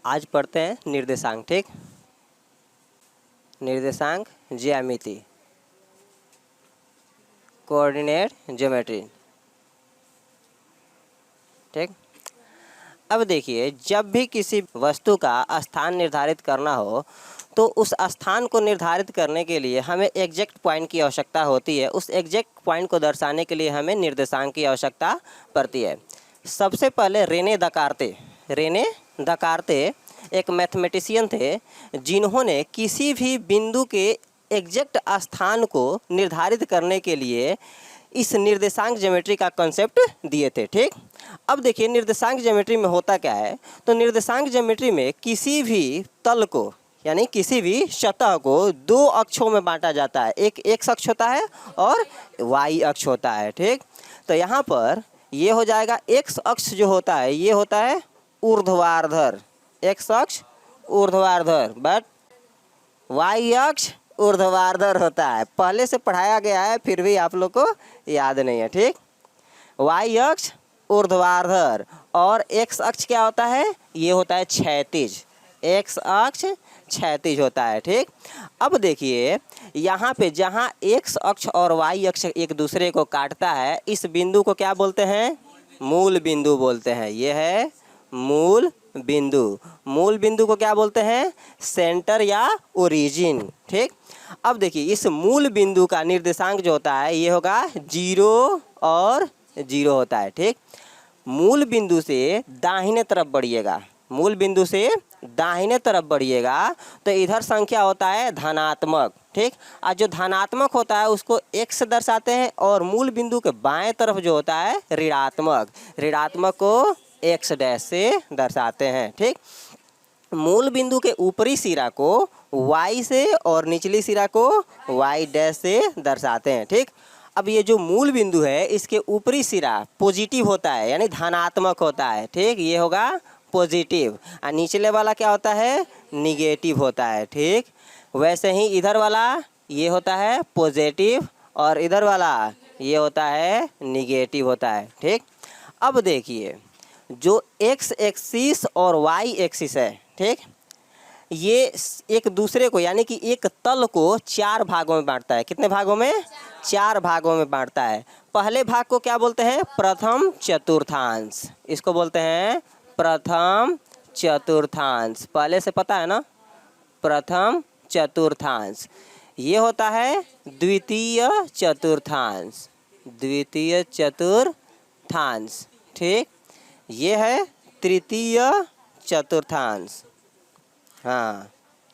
आज पढ़ते हैं निर्देशांक। ठीक, निर्देशांक ज्यामिति, कोऑर्डिनेट ज्योमेट्री। ठीक, अब देखिए, जब भी किसी वस्तु का स्थान निर्धारित करना हो तो उस स्थान को निर्धारित करने के लिए हमें एग्जैक्ट पॉइंट की आवश्यकता होती है। उस एग्जैक्ट पॉइंट को दर्शाने के लिए हमें निर्देशांक की आवश्यकता पड़ती है। सबसे पहले रेने दकार्ते एक मैथमेटिशियन थे जिन्होंने किसी भी बिंदु के एग्जैक्ट स्थान को निर्धारित करने के लिए इस निर्देशांक ज्योमेट्री का कॉन्सेप्ट दिए थे। ठीक, अब देखिए निर्देशांक ज्योमेट्री में होता क्या है। तो निर्देशांक ज्योमेट्री में किसी भी तल को यानी किसी भी सतह को दो अक्षों में बांटा जाता है। एक एक्स अक्ष होता है और वाई अक्ष होता है। ठीक, तो यहाँ पर ये हो जाएगा एक्स अक्ष जो होता है ये होता है ऊर्ध्वाधर, एक्स अक्ष ऊर्ध्वाधर, बट वाई अक्ष ऊर्ध्वाधर होता है। पहले से पढ़ाया गया है फिर भी आप लोग को याद नहीं है। ठीक, वाई अक्ष ऊर्ध्वाधर और एक्स अक्ष क्या होता है, ये होता है क्षैतिज, एक्स अक्ष क्षैतिज होता है। ठीक, अब देखिए यहाँ पे जहाँ एक्स अक्ष और वाई अक्ष एक दूसरे को काटता है इस बिंदु को क्या बोलते हैं, मूल बिंदु बोलते हैं। ये है मूल बिंदु। मूल बिंदु को क्या बोलते हैं, सेंटर या ओरिजिन। ठीक, अब देखिए इस मूल बिंदु का निर्देशांक जो होता है ये होगा 0 और 0 होता है। ठीक, मूल बिंदु से दाहिने तरफ बढ़िएगा, मूल बिंदु से दाहिने तरफ बढ़िएगा तो इधर संख्या होता है धनात्मक। ठीक, और जो धनात्मक होता है उसको x से दर्शाते हैं और मूल बिंदु के बाएं तरफ जो होता है ऋणात्मक, ऋणात्मक को x डैश से दर्शाते हैं। ठीक, मूल बिंदु के ऊपरी सिरा को y से और निचली सिरा को y डैश से दर्शाते हैं। ठीक, अब ये जो मूल बिंदु है इसके ऊपरी सिरा पॉजिटिव होता है यानी धनात्मक होता है। ठीक, ये होगा पॉजिटिव और निचले वाला क्या होता है, निगेटिव होता है। ठीक, वैसे ही इधर वाला ये होता है पॉजिटिव और इधर वाला ये होता है निगेटिव होता है। ठीक, अब देखिए जो एक्स एक्सिस और वाई एक्सिस है, ठीक, ये एक दूसरे को यानी कि एक तल को 4 भागों में बांटता है। कितने भागों में, 4 भागों में बांटता है। पहले भाग को क्या बोलते हैं, प्रथम चतुर्थांश, इसको बोलते हैं प्रथम चतुर्थांश। पहले से पता है ना, प्रथम चतुर्थांश। ये होता है द्वितीय चतुर्थांश, द्वितीय चतुर्थांश। ठीक, ये है तृतीय चतुर्थांश, हाँ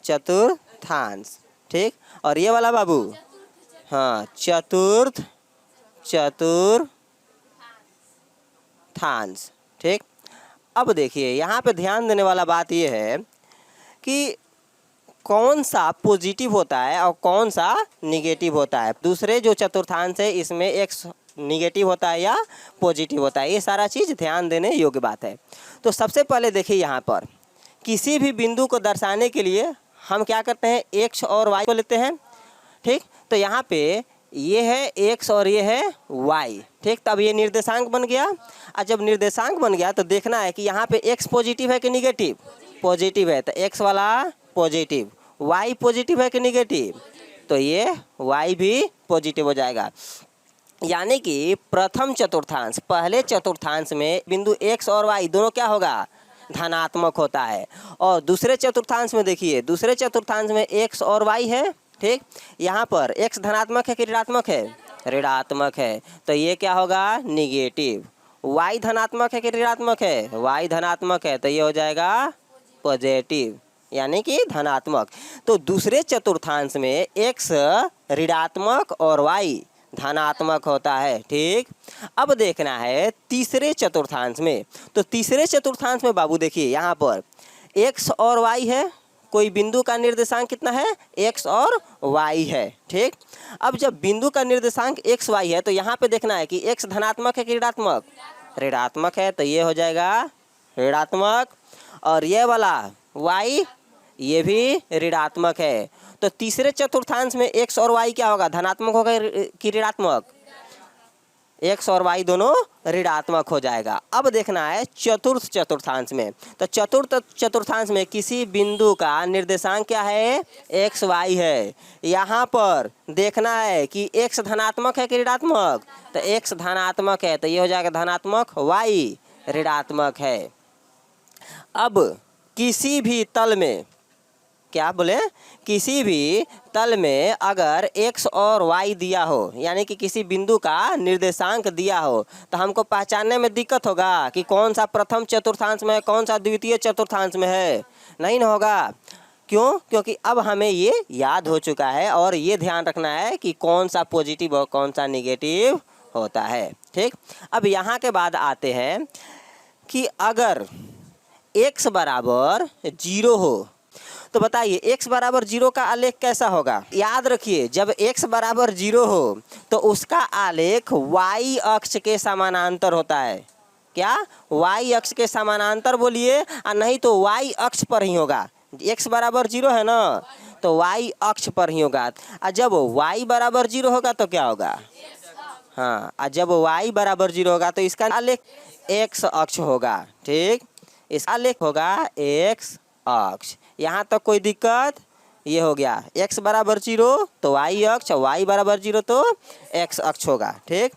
चतुर्थांश। ठीक, और ये वाला बाबू हाँ चतुर्थांश। ठीक, अब देखिए यहाँ पे ध्यान देने वाला बात ये है कि कौन सा पॉजिटिव होता है और कौन सा निगेटिव होता है। दूसरे जो चतुर्थांश है इसमें एक निगेटिव होता है या पॉजिटिव होता है, ये सारा चीज़ ध्यान देने योग्य बात है। तो सबसे पहले देखिए यहाँ पर किसी भी बिंदु को दर्शाने के लिए हम क्या करते हैं, एक्स और वाई को लेते हैं। ठीक, तो यहाँ पे ये है एक्स और ये है वाई। ठीक, तब ये निर्देशांक बन गया। और जब निर्देशांक बन गया तो देखना है कि यहाँ पे एक्स पॉजिटिव है कि निगेटिव, पॉजिटिव है तो एक्स वाला पॉजिटिव, वाई पॉजिटिव है कि निगेटिव तो ये वाई भी पॉजिटिव हो जाएगा। यानी कि प्रथम चतुर्थांश, पहले चतुर्थांश में बिंदु एक्स और वाई दोनों क्या होगा, धनात्मक होता है। और दूसरे चतुर्थांश में देखिए, दूसरे चतुर्थांश में एक्स और वाई है। ठीक, यहाँ पर एक्स धनात्मक है कि ऋणात्मक है, ऋणात्मक है तो ये क्या होगा, निगेटिव। वाई धनात्मक है कि ऋणात्मक है, वाई धनात्मक है तो ये हो जाएगा पॉजिटिव यानी कि धनात्मक। तो दूसरे चतुर्थांश में एक्स ऋणात्मक और वाई धनात्मक होता है। ठीक, अब देखना है तीसरे चतुर्थांश में। तो तीसरे चतुर्थांश में बाबू देखिए यहाँ पर एक्स और वाई है, कोई बिंदु का निर्देशांक कितना है, एक्स और वाई है। ठीक, अब जब बिंदु का निर्देशांक एक्स वाई है तो यहाँ पे देखना है कि एक्स धनात्मक है कि ऋणात्मक, ऋणात्मक है तो ये हो जाएगा ऋणात्मक। और ये वाला वाई ये भी ऋणात्मक है। तो तीसरे चतुर्थांश में एक्स और वाई क्या होगा, धनात्मक होगा कि ऋणात्मक, एक्स और वाई दोनों ऋणात्मक हो जाएगा। अब देखना है चतुर्थ चतुर्थांश में। तो चतुर्थ चतुर्थांश में किसी बिंदु का निर्देशांक क्या है, एक्स वाई है। यहाँ पर देखना है कि एक्स धनात्मक है कि ऋणात्मक, तो एक्स धनात्मक है तो ये हो जाएगा धनात्मक, वाई ऋणात्मक है। अब किसी भी तल में, क्या बोले, किसी भी तल में अगर x और y दिया हो, यानी कि किसी बिंदु का निर्देशांक दिया हो, तो हमको पहचानने में दिक्कत होगा कि कौन सा प्रथम चतुर्थांश में है, कौन सा द्वितीय चतुर्थांश में है, नहीं ना होगा। क्यों? क्योंकि अब हमें ये याद हो चुका है और ये ध्यान रखना है कि कौन सा पॉजिटिव और कौन सा निगेटिव होता है। ठीक, अब यहाँ के बाद आते हैं कि अगर x बराबर 0 हो तो बताइए x बराबर 0 का आलेख कैसा होगा। याद रखिए, जब x बराबर 0 हो तो उसका आलेख y अक्ष के समानांतर होता है। क्या? y अक्ष के समानांतर बोलिए, और नहीं तो y अक्ष पर ही होगा। x बराबर 0 है ना, तो y अक्ष पर ही होगा। और जब y बराबर 0 होगा तो क्या होगा, हाँ, और जब y बराबर 0 होगा तो इसका आलेख x अक्ष होगा। ठीक, इसका आलेख होगा x अक्ष। यहाँ तक कोई दिक्कत? ये हो गया x बराबर 0 तो y अक्ष, y बराबर 0 तो x अक्ष होगा। ठीक,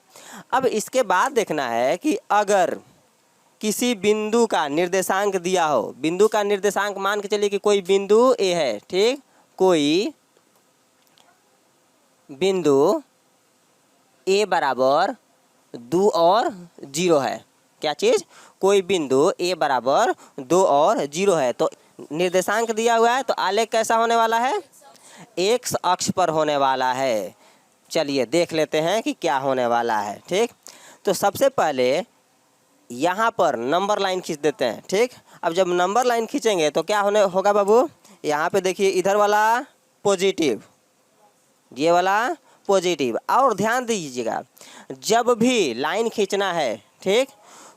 अब इसके बाद देखना है कि अगर किसी बिंदु का निर्देशांक दिया हो, बिंदु का निर्देशांक मान के चलिए कि कोई बिंदु A है। ठीक, कोई बिंदु A बराबर 2 और 0 है। क्या चीज़? कोई बिंदु A बराबर 2 और 0 है, तो निर्देशांक दिया हुआ है तो आलेख कैसा होने वाला है, x अक्ष पर होने वाला है। चलिए देख लेते हैं कि क्या होने वाला है। ठीक, तो सबसे पहले यहाँ पर नंबर लाइन खींच देते हैं। ठीक, अब जब नंबर लाइन खींचेंगे तो क्या होगा बाबू, यहाँ पे देखिए इधर वाला पॉजिटिव, ये वाला पॉजिटिव। और ध्यान दीजिएगा, जब भी लाइन खींचना है, ठीक,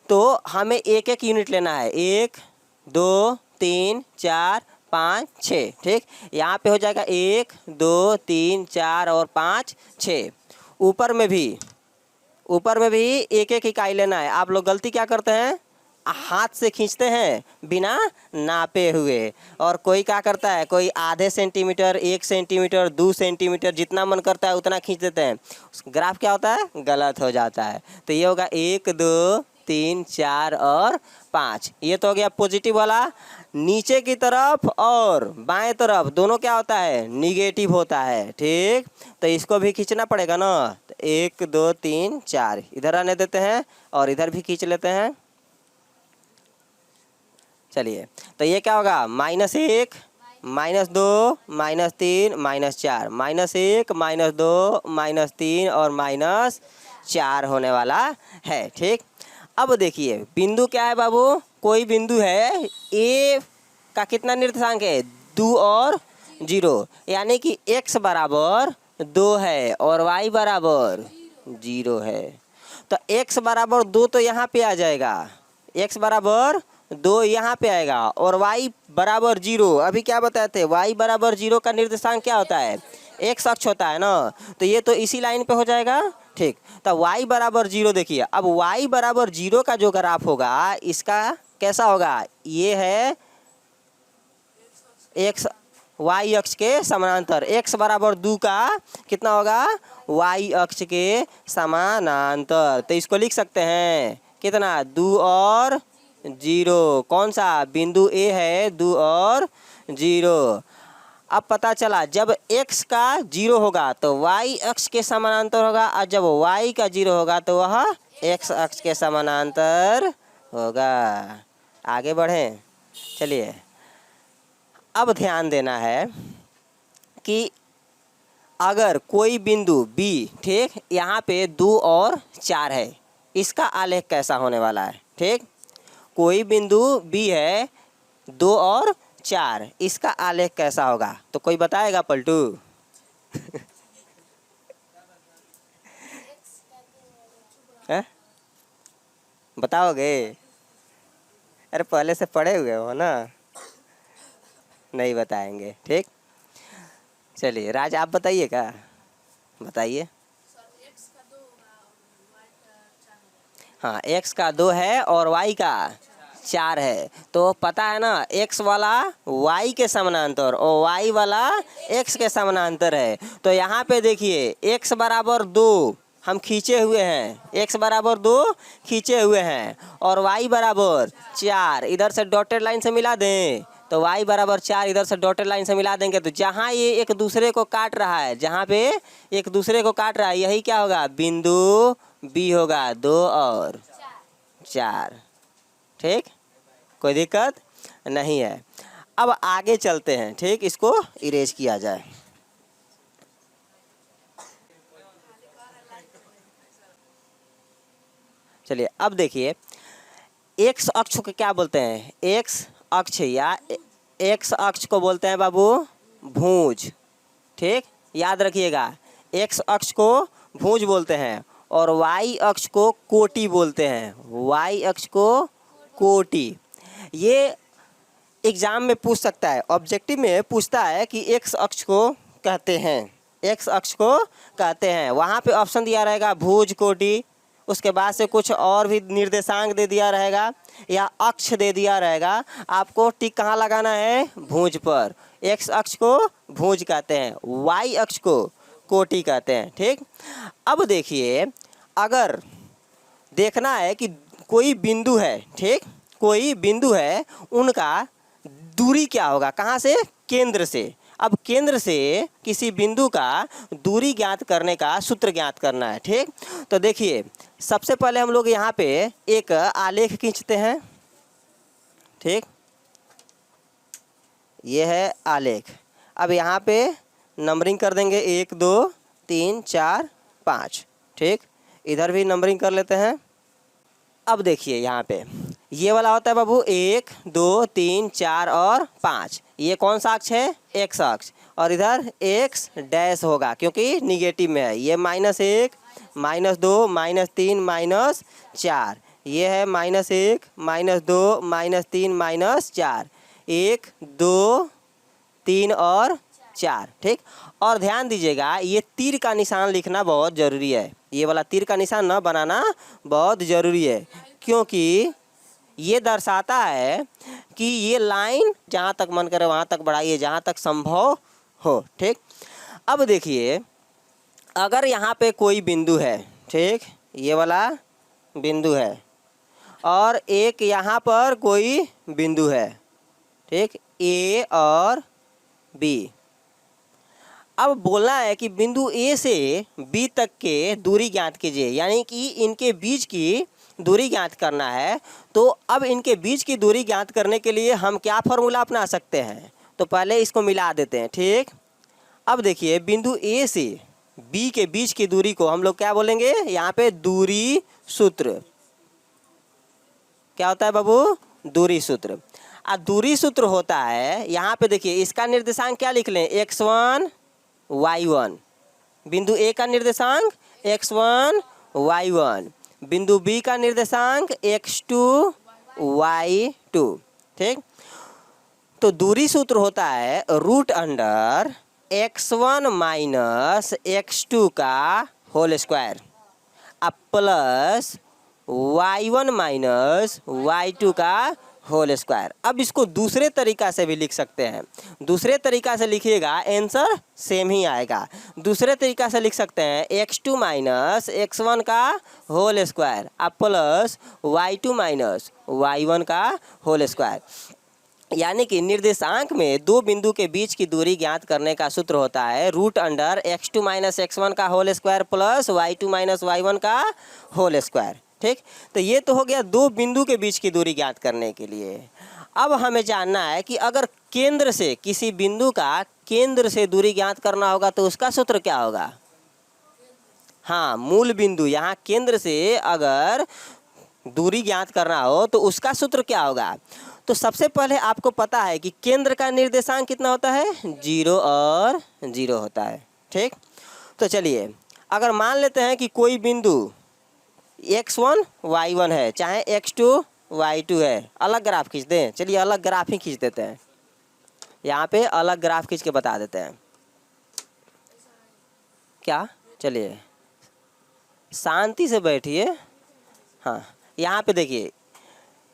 तो हमें एक एक यूनिट लेना है, 1 2 3 4 5 6। ठीक, यहाँ पे हो जाएगा 1 2 3 4 और 5 6। ऊपर में भी एक एक इकाई लेना है। आप लोग गलती क्या करते हैं, हाथ से खींचते हैं बिना नापे हुए, और कोई क्या करता है, कोई आधे सेंटीमीटर, 1 सेंटीमीटर, 2 सेंटीमीटर, जितना मन करता है उतना खींच देते हैं। ग्राफ क्या होता है, गलत हो जाता है। तो ये होगा 1 2 3 4 और 5। ये तो हो गया पॉजिटिव वाला। नीचे की तरफ और बाएं तरफ दोनों क्या होता है, निगेटिव होता है। ठीक, तो इसको भी खींचना पड़ेगा ना। तो 1 2 3 4 इधर आने देते हैं और इधर भी खींच लेते हैं। चलिए, तो ये क्या होगा, -1 -2 -3 -4, -1 -2 -3 और -4 होने वाला है। ठीक, अब देखिए बिंदु क्या है बाबू, कोई बिंदु है A का कितना निर्देशांक है, 2 और 0, यानी कि x बराबर 2 है और y बराबर 0 है। तो x बराबर 2 तो यहाँ पे आ जाएगा, x बराबर 2 यहाँ पे आएगा, और y बराबर 0, अभी क्या बताए थे, y बराबर 0 का निर्देशांक क्या होता है, x अक्ष होता है ना, तो ये तो इसी लाइन पे हो जाएगा। ठीक, तो y बराबर 0 देखिए, अब y बराबर 0 का जो ग्राफ होगा इसका कैसा होगा, ये है x y अक्ष के समानांतर, x बराबर 2 का कितना होगा, y अक्ष के समानांतर। तो इसको लिख सकते हैं कितना, 2 और 0। कौन सा बिंदु A है, 2 और 0। अब पता चला जब x का 0 होगा तो y अक्ष के समानांतर होगा, और जब y का 0 होगा तो वह x अक्ष के समानांतर होगा। आगे बढ़ें, चलिए अब ध्यान देना है कि अगर कोई बिंदु B, ठीक, यहाँ पे 2 और 4 है, इसका आलेख कैसा होने वाला है। ठीक, कोई बिंदु B है 2 और 4, इसका आलेख कैसा होगा, तो कोई बताएगा पलटू? बताओगे? अरे पहले से पढ़े हुए हो ना, नहीं बताएंगे। ठीक, चलिए राज आप बताइए, क्या बताइए। हाँ, x का 2 है और y का 4 है। तो पता है ना, x वाला y के समानांतर और y वाला x के समानांतर है। तो यहाँ पे देखिए x बराबर 2 हम खींचे हुए हैं, x बराबर 2 खींचे हुए हैं और y बराबर 4 इधर से डॉटेड लाइन से मिला दें तो y बराबर 4 इधर से डॉटेड लाइन से मिला देंगे तो जहाँ ये एक दूसरे को काट रहा है, जहाँ पे एक दूसरे को काट रहा है, यही क्या होगा, बिंदु B होगा, 2 और 4। ठीक, कोई दिक्कत नहीं है। अब आगे चलते हैं। ठीक, इसको इरेज किया जाए। चलिए अब देखिए, एक्स अक्ष को क्या बोलते हैं, एक्स अक्ष या एक्स अक्ष को बोलते हैं बाबू भुज। ठीक, याद रखिएगा, एक्स अक्ष को भुज बोलते हैं और वाई अक्ष को कोटि बोलते हैं, वाई अक्ष को कोटि। ये एग्जाम में पूछ सकता है, ऑब्जेक्टिव में पूछता है कि एक्स अक्ष को कहते हैं, एक्स अक्ष को कहते हैं। वहाँ पे ऑप्शन दिया रहेगा भुज, कोटि, उसके बाद से कुछ और भी निर्देशांक दे दिया रहेगा या अक्ष दे दिया रहेगा। आपको टिक कहाँ लगाना है, भुज पर। एक्स अक्ष को भुज कहते हैं, वाई अक्ष को कोटि कहते हैं। ठीक, अब देखिए, अगर देखना है कि कोई बिंदु है, ठीक, कोई बिंदु है, उनका दूरी क्या होगा, कहाँ से, केंद्र से। अब केंद्र से किसी बिंदु का दूरी ज्ञात करने का सूत्र ज्ञात करना है। ठीक, तो देखिए सबसे पहले हम लोग यहाँ पे एक आलेख खींचते हैं। ठीक, ये है आलेख। अब यहाँ पे नंबरिंग कर देंगे 1 2 3 4 5। ठीक, इधर भी नंबरिंग कर लेते हैं। अब देखिए यहाँ पे ये वाला होता है बाबू 1 2 3 4 और 5। ये कौन सा अक्ष है, एक्स अक्ष, और इधर एक्स डैश होगा क्योंकि निगेटिव में है। ये -1 -2 -3 -4, ये है -1 -2 -3 -4, 1 2 3 और 4। ठीक, और ध्यान दीजिएगा, ये तीर का निशान लिखना बहुत ज़रूरी है। ये वाला तीर का निशान न बनाना बहुत ज़रूरी है, क्योंकि ये दर्शाता है कि ये लाइन जहाँ तक मन करे वहाँ तक बढ़ाइए, जहाँ तक संभव हो। ठीक, अब देखिए, अगर यहाँ पे कोई बिंदु है, ठीक, ये वाला बिंदु है और एक यहाँ पर कोई बिंदु है, ठीक, ए और बी। अब बोलना है कि बिंदु ए से बी तक के दूरी ज्ञात कीजिए, यानी कि इनके बीच की दूरी ज्ञात करना है। तो अब इनके बीच की दूरी ज्ञात करने के लिए हम क्या फॉर्मूला अपना सकते हैं, तो पहले इसको मिला देते हैं। ठीक, अब देखिए बिंदु ए से बी के बीच की दूरी को हम लोग क्या बोलेंगे, यहाँ पे दूरी सूत्र। क्या होता है बाबू, दूरी सूत्र। दूरी सूत्र होता है, यहाँ पे देखिए इसका निर्देशांक क्या लिख लें, x1 y1। बिंदु ए का निर्देशांक x1 y1, बिंदु बी का निर्देशांक x2 y2। ठीक, तो दूरी सूत्र होता है √अंडर x1 माइनस x2 का होल स्क्वायर अब प्लस y1 माइनस y2 का होल स्क्वायर। अब इसको दूसरे तरीका से भी लिख सकते हैं। दूसरे तरीका से लिखिएगा आंसर सेम ही आएगा। दूसरे तरीका से लिख सकते हैं x2 माइनस x1 का होल स्क्वायर अब प्लस y2 माइनस y1 का होल स्क्वायर। यानी कि निर्देशांक में दो बिंदु के बीच की दूरी ज्ञात करने का सूत्र होता है √अंडर x2 माइनस x1 का whole square plus y2 minus y1 का होल स्क्वायर। ठीक, तो ये तो हो गया दो बिंदु के बीच की दूरी ज्ञात करने के लिए। अब हमें जानना है कि अगर केंद्र से किसी बिंदु का केंद्र से दूरी ज्ञात करना होगा तो उसका सूत्र क्या होगा। हाँ, मूल बिंदु, यहाँ केंद्र से अगर दूरी ज्ञात करना हो तो उसका सूत्र क्या होगा। तो सबसे पहले आपको पता है कि केंद्र का निर्देशांक कितना होता है, 0 और 0 होता है। ठीक, तो चलिए अगर मान लेते हैं कि कोई बिंदु x1 y1 है, चाहे x2 y2 है, अलग ग्राफ खींच दें। चलिए अलग ग्राफ ही खींच देते हैं, यहाँ पे अलग ग्राफ खींच के बता देते हैं क्या। चलिए शांति से बैठिए। हाँ, यहाँ पे देखिए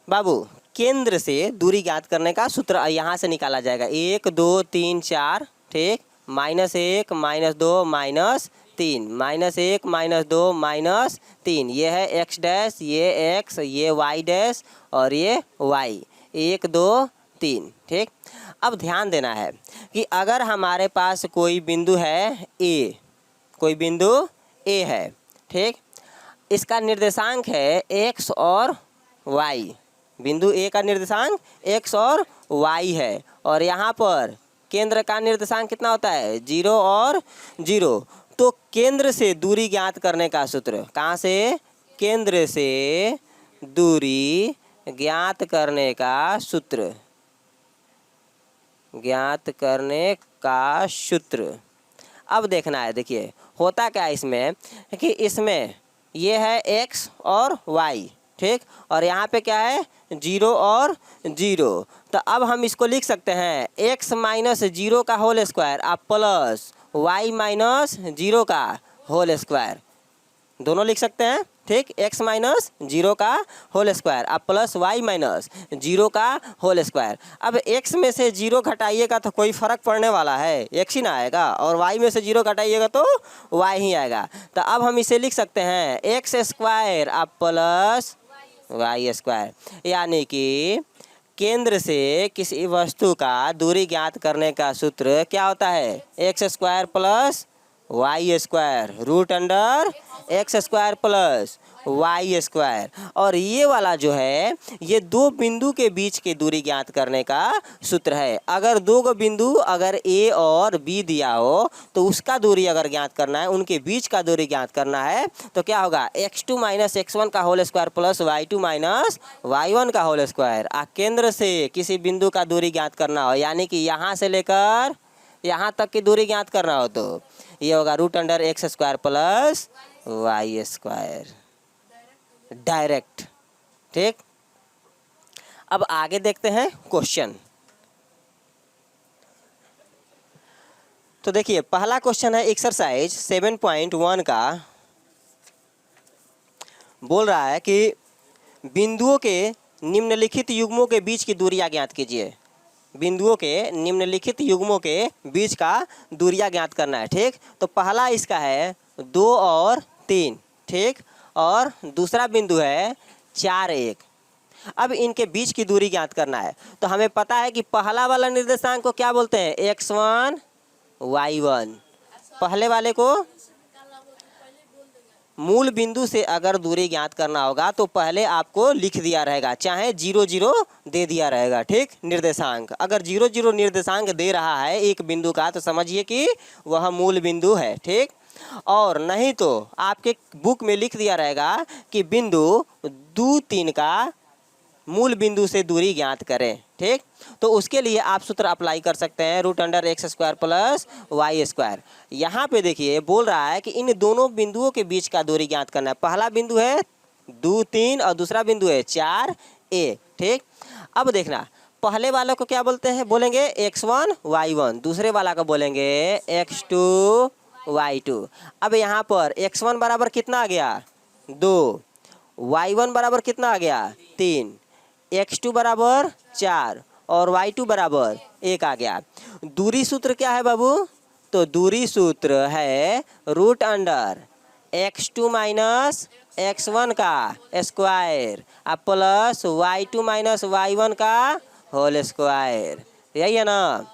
बाबू, केंद्र से दूरी ज्ञात करने का सूत्र यहाँ से निकाला जाएगा। 1 2 3 4, ठीक, -1 -2 -3, -1 -2 -3, ये है x डैश, ये x, ये y डैश और ये y, 1 2 3, ठीक। अब ध्यान देना है कि अगर हमारे पास कोई बिंदु है A, कोई बिंदु A है, ठीक, इसका निर्देशांक है x और y, बिंदु A का निर्देशांक x और y है, और यहाँ पर केंद्र का निर्देशांक कितना होता है, 0 और 0। तो केंद्र से दूरी ज्ञात करने का सूत्र, कहाँ से, केंद्र से दूरी ज्ञात करने का सूत्र, ज्ञात करने का सूत्र। अब देखना है, देखिए होता क्या है इसमें कि इसमें ये है x और y, ठीक, और यहाँ पे क्या है, 0 और 0। तो अब हम इसको लिख सकते हैं x माइनस 0 का होल स्क्वायर आप प्लस y माइनस 0 का होल स्क्वायर, दोनों लिख सकते हैं, ठीक। x माइनस 0 का होल स्क्वायर आप प्लस y माइनस 0 का होल स्क्वायर। अब x में से 0 घटाइएगा तो कोई फर्क पड़ने वाला है, x ही ना आएगा, और y में से 0 घटाइएगा तो y ही आएगा। तो अब हम इसे लिख सकते हैं x स्क्वायर आप प्लस y स्क्वायर, यानी कि केंद्र से किसी वस्तु का दूरी ज्ञात करने का सूत्र क्या होता है, x square plus y square root under x square plus y square. और ये वाला जो है ये दो बिंदु के बीच की दूरी ज्ञात करने का सूत्र है। अगर दो बिंदु अगर A और B दिया हो तो उसका दूरी अगर ज्ञात करना है, उनके बीच का दूरी ज्ञात करना है तो क्या होगा, x2 माइनस x1 का whole square plus y2 minus y1 का होल स्क्वायर। केंद्र से किसी बिंदु का दूरी ज्ञात करना हो, यानी कि यहाँ से लेकर यहाँ तक की दूरी ज्ञात करना हो तो ये होगा root under x square plus y square, direct, ठीक। अब आगे देखते हैं क्वेश्चन। तो देखिए पहला क्वेश्चन है एक्सरसाइज 7.1 का, बोल रहा है कि बिंदुओं के निम्नलिखित युग्मों के बीच की दूरियां ज्ञात कीजिए। बिंदुओं के निम्नलिखित युग्मों के बीच का दूरियां ज्ञात करना है, ठीक। तो पहला इसका है 2 और 3, ठीक, और दूसरा बिंदु है 4 1। अब इनके बीच की दूरी ज्ञात करना है। तो हमें पता है कि पहला वाला निर्देशांक को क्या बोलते हैं, x1 y1। पहले वाले को मूल बिंदु से अगर दूरी ज्ञात करना होगा तो पहले आपको लिख दिया रहेगा, चाहे 0 0 दे दिया रहेगा, ठीक, निर्देशांक। अगर 0 0 निर्देशांक दे रहा है एक बिंदु का तो समझिए कि वह मूल बिंदु है, ठीक। और नहीं तो आपके बुक में लिख दिया रहेगा कि बिंदु 2 3 का मूल बिंदु से दूरी ज्ञात करें, ठीक। तो उसके लिए आप सूत्र अप्लाई कर सकते हैं root under x square plus y square. यहाँ पे देखिए बोल रहा है कि इन दोनों बिंदुओं के बीच का दूरी ज्ञात करना है। पहला बिंदु है 2 3 और दूसरा बिंदु है 4 1, ठीक। अब देखना पहले वाले को क्या बोलते हैं, बोलेंगे x1 y1, दूसरे वाला को बोलेंगे x2 y2। अब यहाँ पर x1 बराबर कितना आ गया 2, y1 बराबर कितना आ गया 3, x2 बराबर 4 और y2 बराबर 1 आ गया। दूरी सूत्र क्या है बाबू, तो दूरी सूत्र है root under x2 minus x1 का square plus y2 minus y1 का होल स्क्वायर, यही है ना।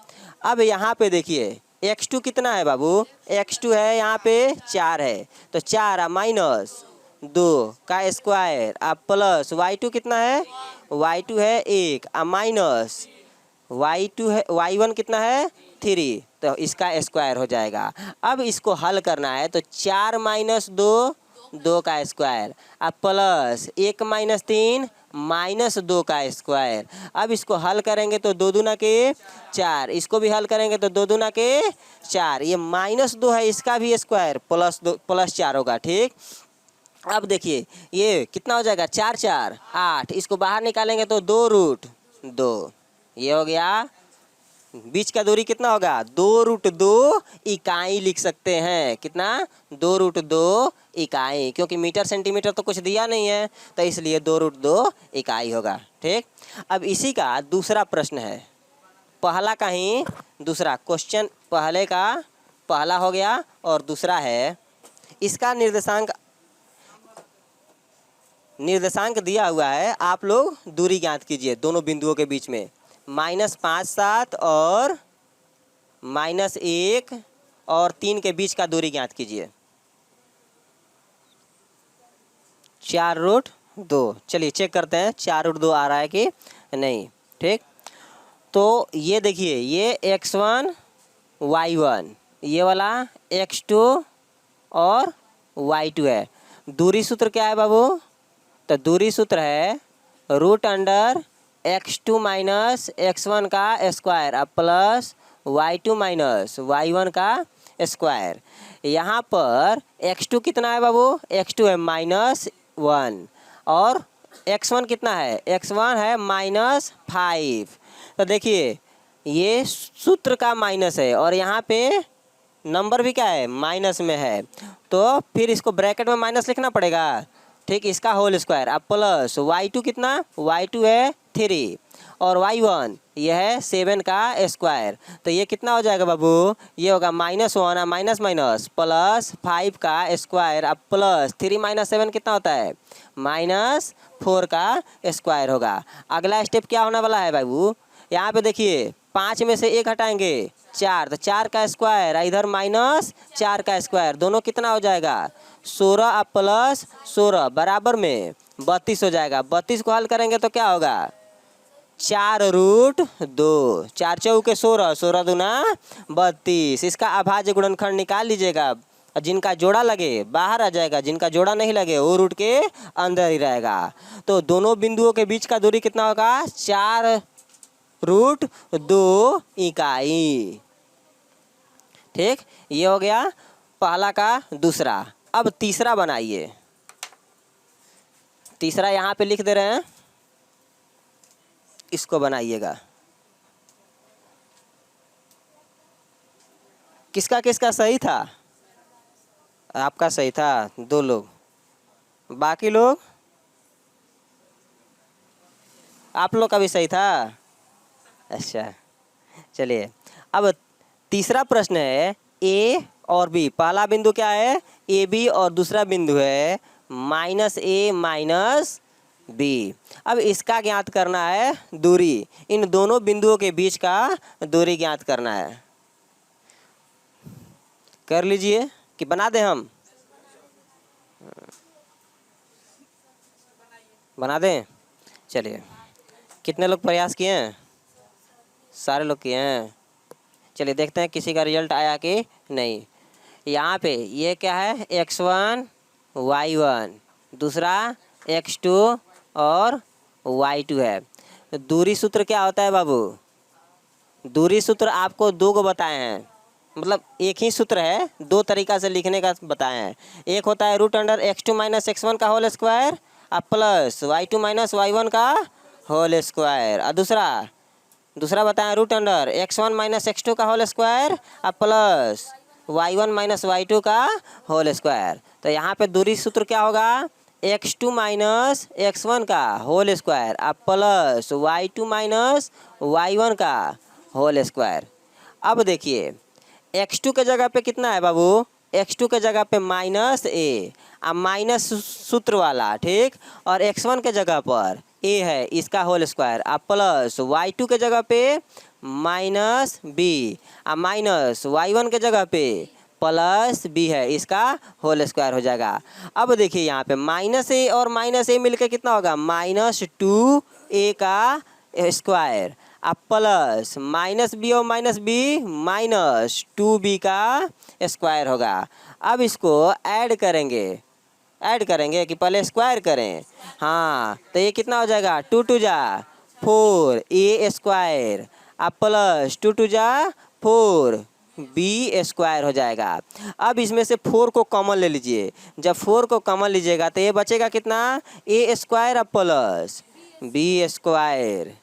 अब यहाँ पे देखिए x2 कितना है बाबू, x2 है यहाँ पे 4 है, तो 4 माइनस 2 का स्क्वायर प्लस y2 कितना है, y2 है 1 माइनस y2 है y1 कितना है 3, तो इसका स्क्वायर हो जाएगा। अब इसको हल करना है तो 4 माइनस 2 2 का स्क्वायर प्लस 1 माइनस 3 माइनस 2 का स्क्वायर। अब इसको हल करेंगे तो 2 दूना के 4, इसको भी हल करेंगे तो 2 दूना के 4, ये माइनस 2 है इसका भी स्क्वायर प्लस 2 प्लस 4 होगा, ठीक। अब देखिए ये कितना हो जाएगा 4 4 8, इसको बाहर निकालेंगे तो 2 रूट 2, ये हो गया। बीच का दूरी कितना होगा 2 रूट 2 इकाई लिख सकते हैं, कितना 2 रूट 2 इकाई, क्योंकि मीटर सेंटीमीटर तो कुछ दिया नहीं है, तो इसलिए 2√2 इकाई होगा। ठीक, अब इसी का दूसरा प्रश्न है, पहला का ही दूसरा क्वेश्चन, पहले का पहला हो गया और दूसरा है, इसका निर्देशांक दिया हुआ है, आप लोग दूरी ज्ञात कीजिए दोनों बिंदुओं के बीच में, -5, 7 और -1 और 3 के बीच का दूरी ज्ञात कीजिए। 4√2, चलिए चेक करते हैं 4√2 आ रहा है कि नहीं। ठीक, तो ये देखिए, ये x1 y1, ये वाला x2 और y2 है। दूरी सूत्र क्या है बाबू? तो दूरी सूत्र है √x2 माइनस x1 का स्क्वायर अब प्लस y2 माइनस y1 का स्क्वायर। यहाँ पर x2 कितना है बाबू? x2 है -1 और x1 कितना है? x1 है -5। तो देखिए ये सूत्र का माइनस है और यहाँ पे नंबर भी क्या है? माइनस में है, तो फिर इसको ब्रैकेट में माइनस लिखना पड़ेगा। ठीक, इसका होल स्क्वायर अब प्लस y2 कितना? y2 है 3 और y1 यह है 7 का स्क्वायर। तो ये कितना हो जाएगा बाबू? ये होगा -1 माइनस माइनस प्लस 5 का स्क्वायर अब प्लस 3 - 7 कितना होता है? -4 का स्क्वायर होगा। अगला स्टेप क्या होने वाला है बाबू? यहाँ पे देखिए 5 में से 1 हटाएंगे 4, तो 4 का स्क्वायर, इधर -4 का स्क्वायर, दोनों कितना हो जाएगा? 16 अब प्लस 16 बराबर में 32 हो जाएगा। 32 को हल करेंगे तो क्या होगा? 4√2, 4 चौके 16, 16 दूना 32। इसका अभाज्य गुणनखंड निकाल लीजिएगा, जिनका जोड़ा लगे बाहर आ जाएगा, जिनका जोड़ा नहीं लगे वो रूट के अंदर ही रहेगा। तो दोनों बिंदुओं के बीच का दूरी कितना होगा? 4√2 इकाई। ठीक, ये हो गया पहला का दूसरा। अब तीसरा बनाइए, तीसरा यहाँ पे लिख दे रहे हैं, इसको बनाइएगा। किसका किसका सही था? आपका सही था, 2 लोग, बाकी लोग आप लोग का भी सही था। अच्छा, चलिए अब तीसरा प्रश्न है ए और बी। पहला बिंदु क्या है? ए बी और दूसरा बिंदु है -a - b। अब इसका ज्ञात करना है दूरी, इन दोनों बिंदुओं के बीच का दूरी ज्ञात करना है। कर लीजिए कि बना दें हम? बना दें, चलिए। कितने लोग प्रयास किए हैं? सारे लोग किए हैं। चलिए देखते हैं किसी का रिजल्ट आया कि नहीं। यहाँ पे ये क्या है? x1 y1, दूसरा x2 और y2 है। दूरी सूत्र क्या होता है बाबू? दूरी सूत्र आपको 2 को बताए हैं, मतलब एक ही सूत्र है, 2 तरीका से लिखने का बताए हैं। एक होता है √x2 माइनस x1 का होल स्क्वायर और प्लस y2 माइनस y1 का होल स्क्वायर, और दूसरा बताएं √x1 माइनस x2 का होल स्क्वायर और प्लस y1 माइनस y2 का होल स्क्वायर। तो यहाँ पे दूरी सूत्र क्या होगा? x2 माइनस x1 का होल स्क्वायर और प्लस y2 माइनस y1 का होल स्क्वायर। अब देखिए x2 के जगह पे कितना है बाबू? x2 के जगह पे -a, अब माइनस सूत्र वाला, ठीक, और x1 के जगह पर a है, इसका होल स्क्वायर, अब प्लस y2 के जगह पे -b, अब माइनस y1 के जगह पे +b है, इसका होल स्क्वायर हो जाएगा। अब देखिए यहाँ पे -a और -a मिलके कितना होगा? -2a का स्क्वायर, अब प्लस -b और -b -2b का स्क्वायर होगा। अब इसको ऐड करेंगे कि पहले स्क्वायर करें? हाँ, तो ये कितना हो जाएगा? 2 2 जा 4 a स्क्वायर अब प्लस 2 2 जा 4 b स्क्वायर हो जाएगा। अब इसमें से 4 को कॉमन ले लीजिए, जब 4 को कॉमन लीजिएगा तो ये बचेगा कितना? a स्क्वायर अब प्लस b स्क्वायर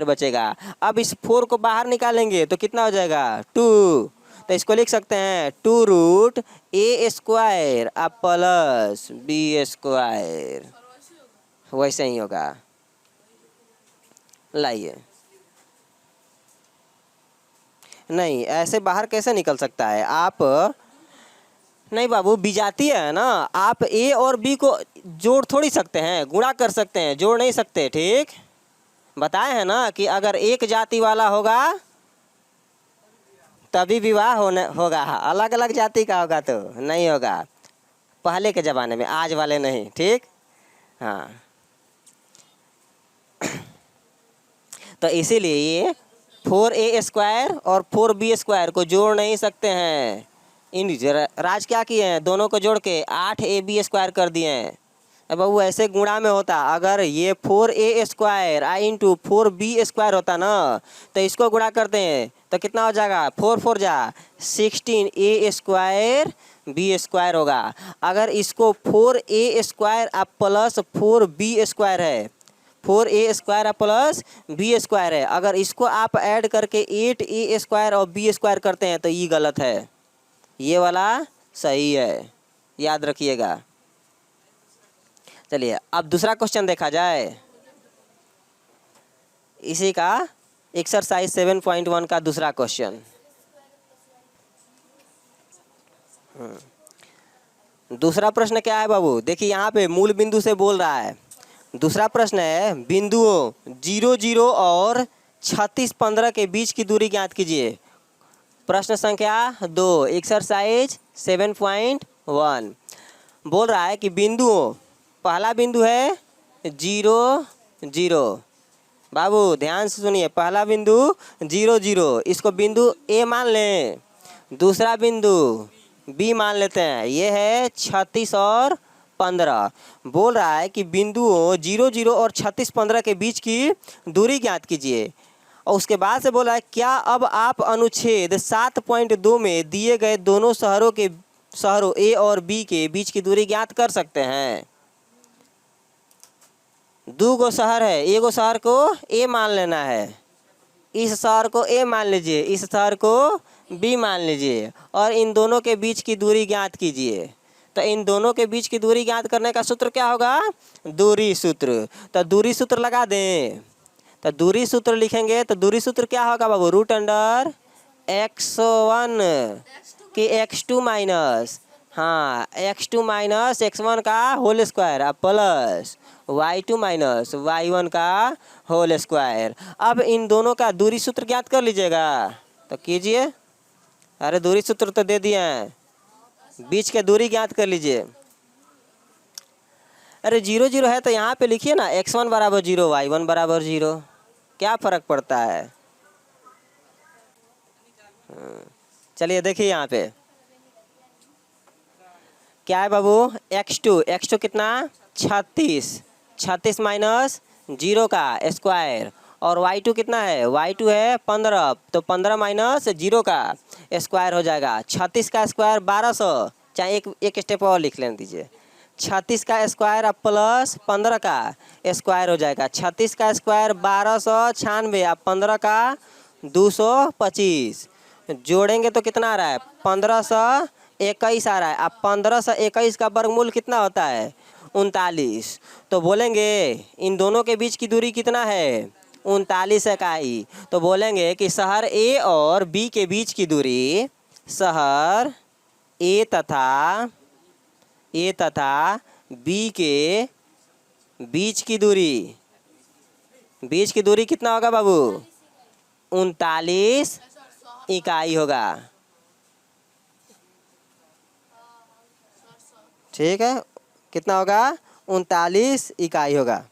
बचेगा। अब इस 4 को बाहर निकालेंगे तो कितना हो जाएगा? 2, तो इसको लिख सकते हैं 2√a² अब प्लस b²। वैसे ही होगा। लाइए, नहीं ऐसे बाहर कैसे निकल सकता है आप? नहीं बाबू, विजातीय है ना, आप ए और बी को जोड़ थोड़ी सकते हैं, गुणा कर सकते हैं, जोड़ नहीं सकते। ठीक, बताए हैं ना कि अगर एक जाति वाला होगा तभी विवाह होगा, अलग अलग जाति का होगा तो नहीं होगा, पहले के ज़माने में, आज वाले नहीं। ठीक, हाँ। तो इसीलिए ये 4a² और 4b² को जोड़ नहीं सकते हैं। इन राज क्या किए हैं, दोनों को जोड़ के 8ab² कर दिए हैं। अब वो ऐसे गुणा में होता, अगर ये 4a² इंटू 4b² होता ना, तो इसको गुणा करते हैं तो कितना हो जाएगा, 4 4 जा 16a² b² होगा। अगर इसको 4a² अब प्लस 4b² है, 4a² प्लस b² है, अगर इसको आप ऐड करके 8a² और b² करते हैं तो ये गलत है, ये वाला सही है, याद रखिएगा। चलिए अब दूसरा क्वेश्चन देखा जाए, इसी का एक्सरसाइज 7.1 का दूसरा क्वेश्चन। दूसरा प्रश्न क्या है बाबू, देखिए यहाँ पे मूल बिंदु से बोल रहा है। दूसरा प्रश्न है, बिंदुओं 0 0 और 36 15 के बीच की दूरी ज्ञात कीजिए। प्रश्न संख्या 2, एक्सरसाइज 7.1 बोल रहा है कि बिंदुओं, पहला बिंदु है 0 0। बाबू ध्यान से सुनिए, पहला बिंदु 0 0, इसको बिंदु ए मान लें। दूसरा बिंदु बी मान लेते हैं, ये है 36 और 15। बोल रहा है कि बिंदुओं 0 0 और 36 15 के बीच की दूरी ज्ञात कीजिए। और उसके बाद से बोला है, क्या अब आप अनुच्छेद 7.2 में दिए गए दोनों शहरों ए और बी के बीच की दूरी ज्ञात कर सकते हैं। 2 गो शहर है, एगो शहर को ए मान लेना है, इस शहर को ए मान लीजिए, इस शहर को बी मान लीजिए, और इन दोनों के बीच की दूरी ज्ञात कीजिए। तो इन दोनों के बीच की दूरी ज्ञात करने का सूत्र क्या होगा, दूरी सूत्र। तो दूरी सूत्र लगा दें, तो दूरी सूत्र लिखेंगे तो दूरी सूत्र क्या होगा बाबू, √x1 कि x2 माइनस, हाँ x2 माइनस x1 का होल स्क्वायर अब प्लस y2 माइनस y1 का होल स्क्वायर। अब इन दोनों का दूरी सूत्र ज्ञात कर लीजिएगा, तो कीजिए। अरे दूरी सूत्र तो दे दिए हैं, बीच के दूरी ज्ञात कर लीजिए। अरे 0 0 है तो यहाँ पे लिखिए ना, x1 बराबर 0 y1 बराबर 0, क्या फ़र्क पड़ता है। चलिए देखिए यहाँ पे क्या है बाबू, x2 कितना 36 माइनस 0 का स्क्वायर, और y2 कितना है, y2 है 15, तो 15 माइनस 0 का स्क्वायर हो जाएगा। 36 का स्क्वायर 1200, चाहे एक स्टेप और लिख लेने दीजिए, 36 का स्क्वायर अब प्लस 15 का स्क्वायर हो जाएगा। 36 का स्क्वायर 1296 अब 15 का 225, जोड़ेंगे तो कितना आ रहा है, 1521 आ रहा है। अब 1521 का वर्गमूल कितना होता है, 39। तो बोलेंगे इन दोनों के बीच की दूरी कितना है, 39 इकाई। तो बोलेंगे कि शहर ए और बी के बीच की दूरी, शहर ए तथा बी के बीच की दूरी कितना होगा बाबू, 39 इकाई होगा। ठीक है, कितना होगा, 39 इकाई होगा।